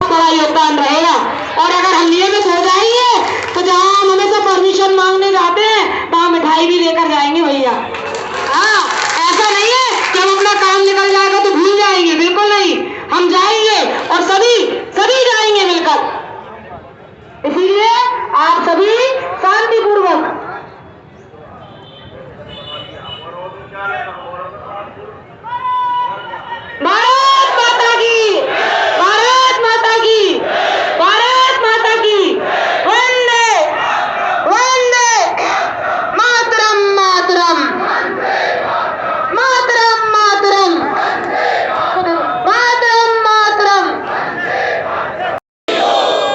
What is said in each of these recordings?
बड़ा योगदान रहेगा। और अगर हम नियमित हो जाएंगे तो जहाँ हम हमेशा परमिशन मांगने जाते हैं वहाँ मिठाई भी लेकर जाएंगे भैया। हाँ, ऐसा नहीं है कि हम अपना काम निकल जाएगा तो भूल जाएंगे, बिल्कुल नहीं, हम जाएंगे और सभी जाएंगे मिलकर। इसीलिए आप सभी शांतिपूर्वक भारत माता की, भारत माता की, भारत माता की, वंदे वंदे मातरम मातरम मातरम मातरम मातरम मातरम।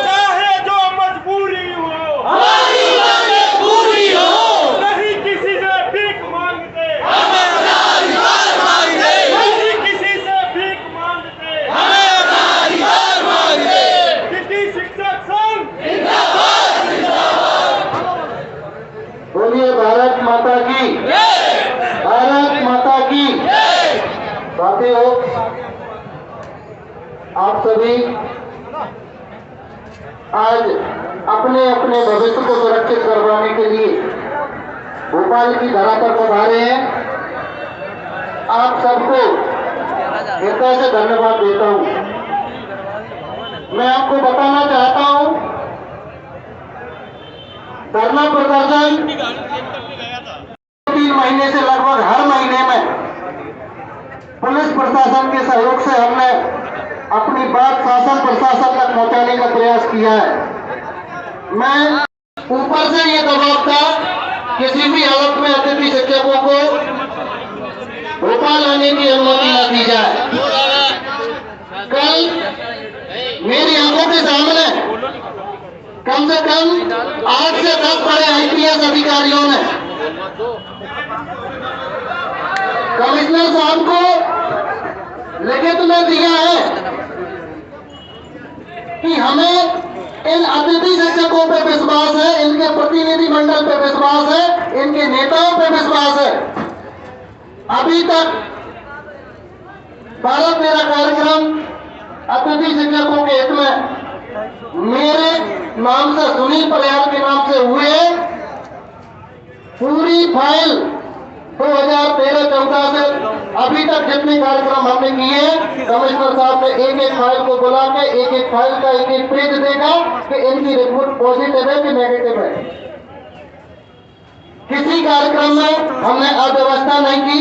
चाहे जो मजबूरी हो, हमारी बातें पूरी हो, नहीं किसी से भीख मांगते, हमें अपना अधिकार मांगते, नहीं किसी से भीख मांगते, हमें अपना अधिकार मांगते। कृषि शिक्षक संघ जिंदाबाद जिंदाबाद। बोलिए भारत माता की, भारत माता की। साथियों, आप सभी आज अपने अपने भविष्य को सुरक्षित करवाने के लिए भोपाल की धरा पर पधारे हैं। आप सबको हृदय से धन्यवाद देता हूं। मैं आपको बताना चाहता हूं, धरना प्रदर्शन 3 महीने से लगभग हर महीने में पुलिस प्रशासन के सहयोग से हमने अपनी बात शासन प्रशासन तक पहुंचाने का प्रयास किया है। मैं ऊपर से ये दबाव था, किसी भी हालत में अतिथि शिक्षकों को भोपाल आने की अनुमति न दी जाए। कल मेरी आंखों के सामने कम से कम 8 से 10 बड़े आईपीएस अधिकारियों ने कमिश्नर साहब को लिखित में दिया है कि हमें इन अतिथि शिक्षकों पे विश्वास है, इनके प्रतिनिधि मंडल पे विश्वास है, इनके नेताओं पे विश्वास है। अभी तक भारत मेरा कार्यक्रम अतिथि शिक्षकों के हित में मेरे नाम से, सुनील परिहार के नाम से हुए। पूरी फाइल 2013-14 से अभी तक जितने कार्यक्रम हमने किए, कमिश्नर साहब ने एक एक फाइल को बुला के एक एक फाइल का एक एक पेज देखा कि इनकी रिपोर्ट पॉजिटिव है कि नेगेटिव है। किसी कार्यक्रम में हमने अव्यवस्था नहीं की,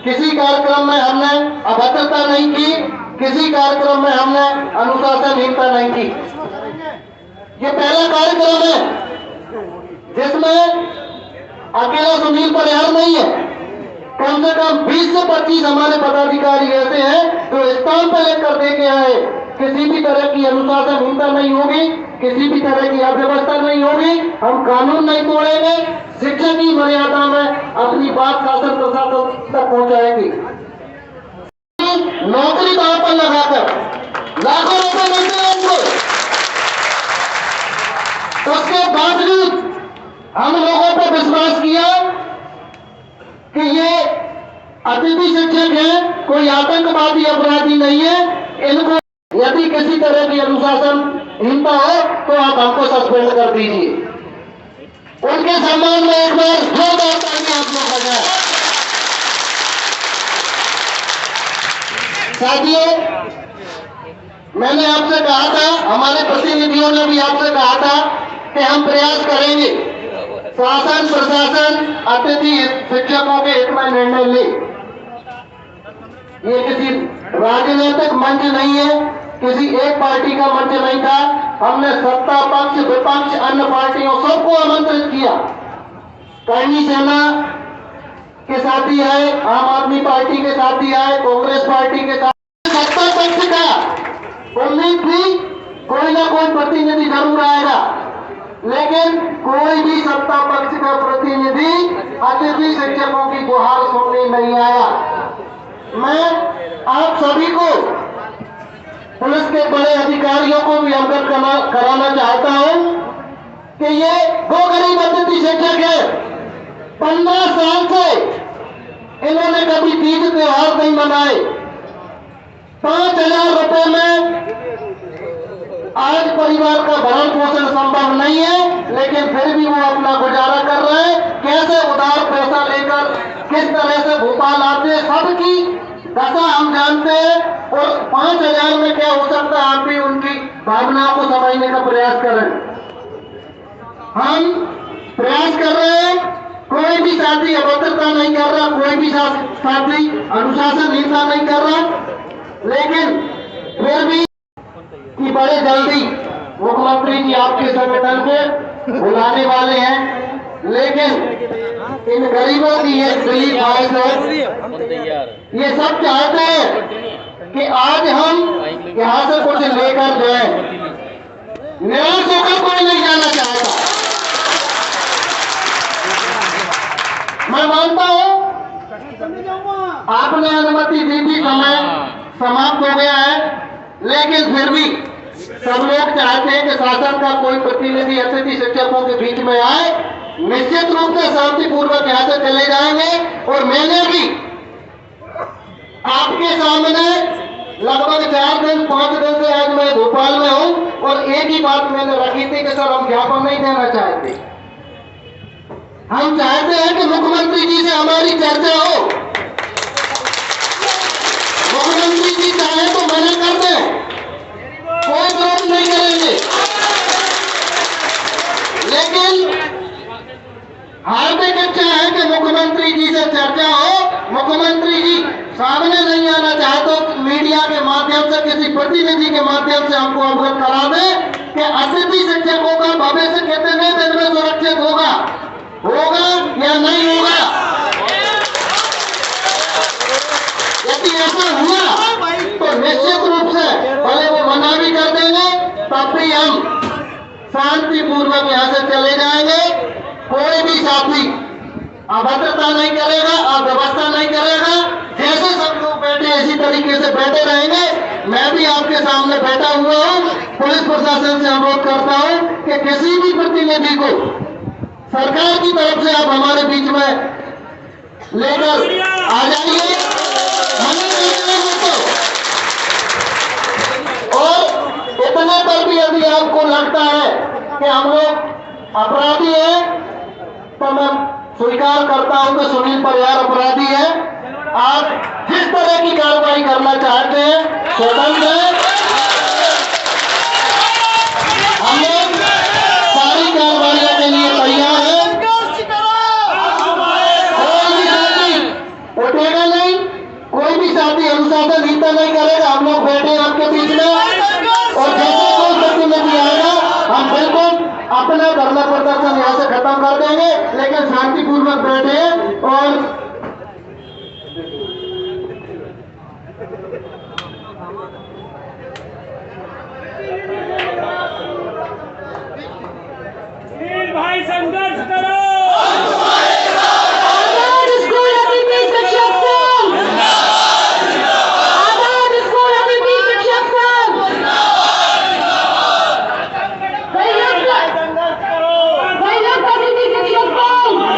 किसी कार्यक्रम में हमने अभद्रता नहीं की, किसी कार्यक्रम में हमने अनुशासनहीनता नहीं की। ये पहला कार्यक्रम है जिसमें अकेला सुनील परिहार नहीं है, कम से कम 20 से 25 हमारे पदाधिकारी ऐसे हैं जो स्टाम्प पे लेकर दे के आए। किसी भी तरह की अनुशासनहीनता नहीं होगी, किसी भी तरह की अव्यवस्था नहीं होगी, हम कानून नहीं तोड़ेंगे, शिक्षा की मर्यादा में अपनी बात शासन प्रशासन तक पहुंचाएंगे। नौकरी कहां पर लगाकर लाखों रुपए मिलते हैं उनको, उसके बावजूद हम लोगों पर विश्वास किया कि ये अतिथि शिक्षक हैं, कोई आतंकवादी अपराधी नहीं है, इनको यदि किसी तरह की अनुशासनहीनता हो तो आप हमको सस्पेंड कर दीजिए। उनके सम्मान में एक बार जोरदार ताली आप लोग बजाएं। साथियों, मैंने आपसे कहा था, हमारे प्रतिनिधियों ने भी आपसे कहा था कि हम प्रयास करेंगे शासन प्रशासन अतिथि शिक्षकों के हित में निर्णय ले। ये किसी राजनीतिक मंच नहीं है, किसी एक पार्टी का मंच नहीं था। हमने सत्ता पक्ष विपक्ष अन्य पार्टियों सबको आमंत्रित किया। करनी सेना के साथी आए, आम आदमी पार्टी के साथी आए, कांग्रेस पार्टी के साथ। सत्ता पक्ष का उम्मीद थी कोई ना कोई प्रतिनिधि जरूर आएगा, लेकिन कोई भी सत्ता पक्ष का प्रतिनिधि अतिथि शिक्षकों की गुहार सुनने नहीं आया। मैं आप सभी को, पुलिस के बड़े अधिकारियों को भी अवगत कराना चाहता हूं कि ये वो गरीब अतिथि शिक्षक है, 15 साल से इन्होंने कभी तीज त्योहार नहीं मनाए। 5,000 रुपए में आज परिवार का भरण पोषण संभव नहीं है, लेकिन फिर भी वो अपना गुजारा कर रहे हैं। कैसे उधार पैसा लेकर किस तरह से भोपाल आते हैं, सबकी दशा हम जानते हैं। और 5,000 में क्या हो सकता है, आप भी उनकी भावनाओं को समझने का प्रयास करें। हम प्रयास कर रहे हैं, कोई भी साथी अभद्रता नहीं कर रहा, कोई भी साथी अनुशासनहीनता नहीं कर रहा, लेकिन फिर भी कि बड़े जल्दी मुख्यमंत्री जी आपके संगठन को बुलाने वाले हैं। लेकिन इन गरीबों की ये दिली ख्वाहिश है, ये सब चाहते हैं कि आज हम यहाँ से कुछ लेकर जाए। निराश होकर कोई नहीं जाना चाहता। मैं मानता हूँ आपने अनुमति दी थी, समय समाप्त हो गया है, लेकिन फिर भी सब लोग चाहते हैं कि शासन का कोई प्रतिनिधि अतिथि शिक्षकों के बीच में आए। निश्चित रूप से शांतिपूर्वक यहाँ से चले जाएंगे। और मैंने भी आपके सामने लगभग 4 दिन 5 दिन से आज मैं भोपाल में हूँ, और एक ही बात मैंने रखी थी कि सर हम ज्ञापन नहीं देना चाहते। हम चाहते हैं कि मुख्यमंत्री जी से हमारी चर्चा हो। मुख्यमंत्री जी चाहे तो मना कर दें, कोई विरोध नहीं करेंगे, लेकिन हार्दिक इच्छा है कि मुख्यमंत्री जी से चर्चा हो। मुख्यमंत्री जी सामने नहीं आना चाहे तो मीडिया के माध्यम से, किसी प्रतिनिधि के माध्यम से हमको अवगत करा दें कि अतिथि शिक्षकों का भविष्य कितने दिन में सुरक्षित होगा या नहीं होगा। यदि ऐसा हुआ तो निश्चित रूप से भले वो मना भी कर देंगे, तब भी हम शांतिपूर्वक यहाँ से चले जाएंगे। कोई भी साथी अभद्रता नहीं करेगा, अव्यवस्था नहीं करेगा। जैसे सब लोग बैठे इसी तरीके से बैठे रहेंगे। मैं भी आपके सामने बैठा हुआ हूँ। पुलिस प्रशासन से अनुरोध करता हूँ कि किसी भी प्रतिनिधि को सरकार की तरफ से आप हमारे बीच में लेकर आ जाइए। और इतने पर भी यदि आपको लगता है कि हम लोग अपराधी हैं, तो मैं स्वीकार करता हूं कि सुनील परिहार अपराधी है। आप जिस तरह की कार्रवाई करना चाहते हैं स्वतंत्र है। हम लोग सारी कार्रवाइयों के लिए तैयार हैं। कोई भी साथी उठेगा नहीं, कोई भी साथी अनुशासनहीनता नहीं करेगा। हम लोग बैठे आपके बीच में, और जैसे कोई प्रतिनिधि आएगा हम बिल्कुल अपना धरना प्रदर्शन यहाँ से खत्म कर देंगे, लेकिन शांतिपूर्वक बैठे। और भाई संघर्ष करो। आजाद स्कूल अतिथि शिक्षक संघ, आजाद स्कूल अतिथि शिक्षक संघ, संयुक्त अतिथि शिक्षक संघ,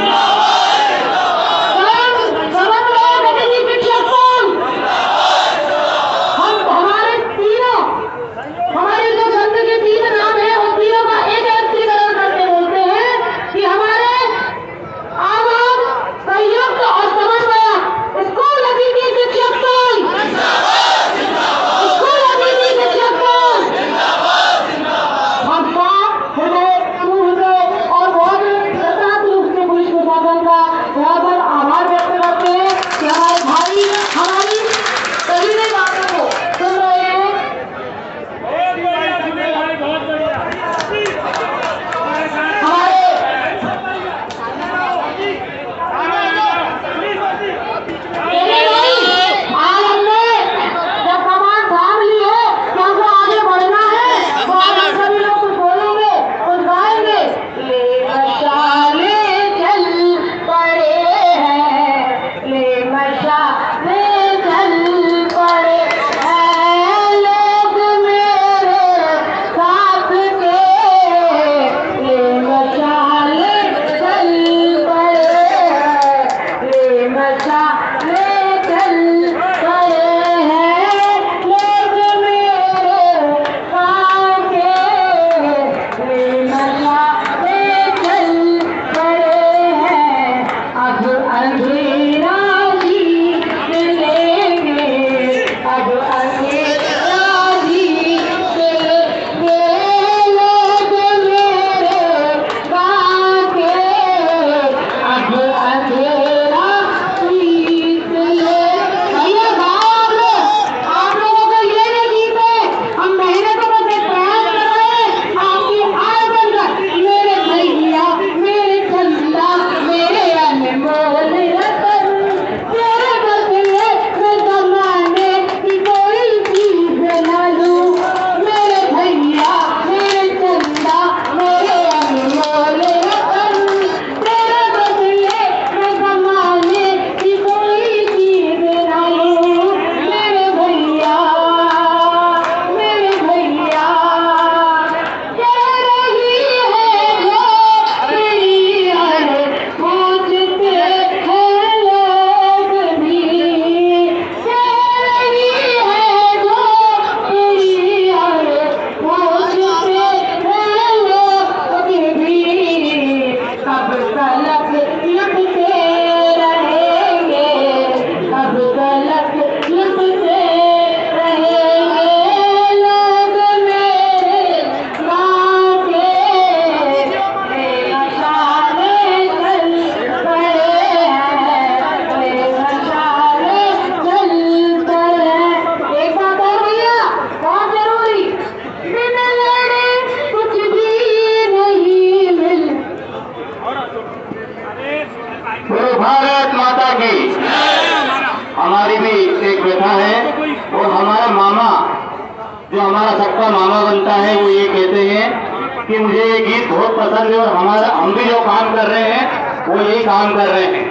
बनता है वो ये कहते हैं कि मुझे ये गीत बहुत पसंद है और हम भी जो काम कर रहे हैं वो यही काम कर रहे हैं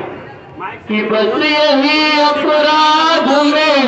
कि बस यही अपराध में